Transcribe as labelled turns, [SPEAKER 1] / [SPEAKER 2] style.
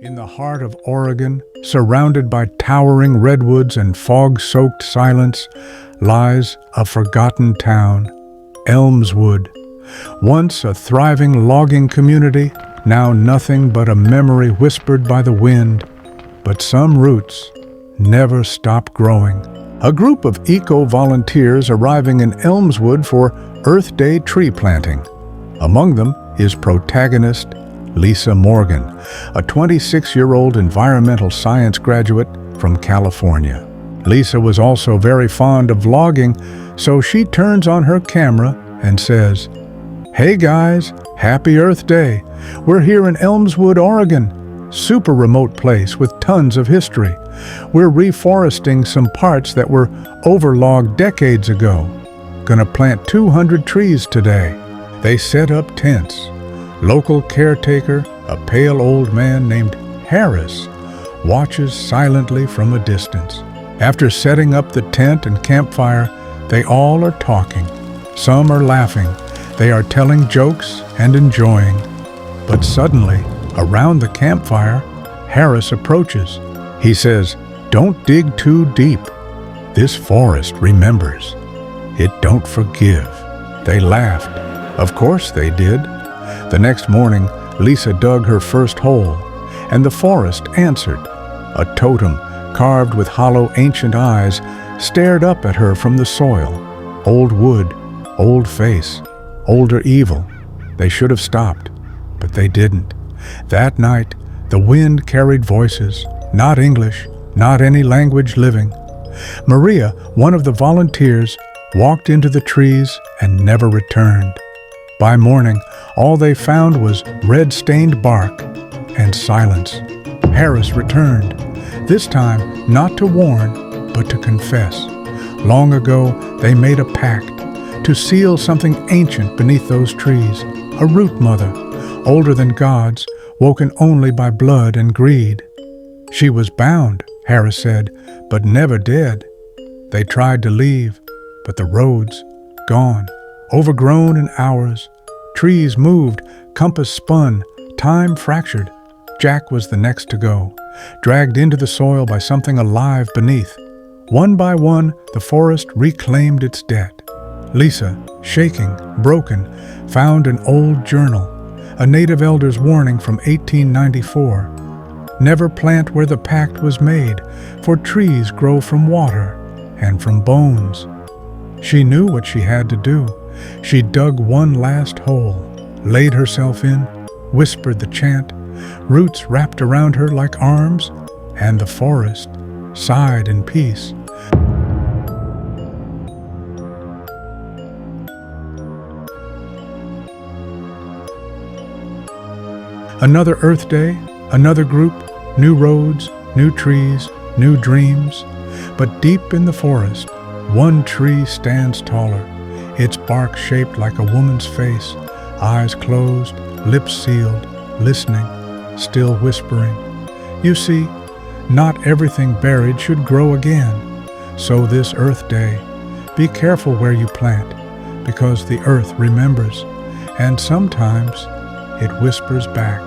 [SPEAKER 1] In the heart of Oregon, surrounded by towering redwoods and fog-soaked silence, lies a forgotten town, Elmswood. Once a thriving logging community, now nothing but a memory whispered by the wind. But some roots never stop growing. A group of eco-volunteers arriving in Elmswood for Earth Day tree planting. Among them is protagonist Lisa Morgan, a 26-year-old environmental science graduate from California. Lisa was also very fond of vlogging, so she turns on her camera and says, "Hey guys, happy Earth Day. We're here in Elmswood, Oregon. Super remote place with tons of history. We're reforesting some parts that were overlogged decades ago. Gonna plant 200 trees today." They set up tents. Local caretaker, a pale old man named Harris, watches silently from a distance. After setting up the tent and campfire, they all are talking. Some are laughing. They are telling jokes and enjoying. But suddenly, around the campfire, Harris approaches. He says, "Don't dig too deep. This forest remembers. It don't forgive." They laughed. Of course they did. The next morning, Lisa dug her first hole, and the forest answered. A totem, carved with hollow ancient eyes, stared up at her from the soil. Old wood, old face, older evil. They should have stopped, but they didn't. That night, the wind carried voices, not English, not any language living. Maria, one of the volunteers, walked into the trees and never returned. By morning, all they found was red-stained bark and silence. Harris returned, this time not to warn, but to confess. Long ago, they made a pact to seal something ancient beneath those trees, a root mother, older than gods, woken only by blood and greed. She was bound, Harris said, but never dead. They tried to leave, but the roads, gone. Overgrown in hours, trees moved, compass spun, time fractured. Jack was the next to go, dragged into the soil by something alive beneath. One by one, the forest reclaimed its debt. Lisa, shaking, broken, found an old journal, a native elder's warning from 1894. Never plant where the pact was made, for trees grow from water and from bones. She knew what she had to do. She dug one last hole, laid herself in, whispered the chant. Roots wrapped around her like arms, and the forest sighed in peace. Another Earth Day, another group, new roads, new trees, new dreams. But deep in the forest, one tree stands taller, its bark shaped like a woman's face, eyes closed, lips sealed, listening, still whispering. You see, not everything buried should grow again. So this Earth Day, be careful where you plant, because the earth remembers, and sometimes it whispers back.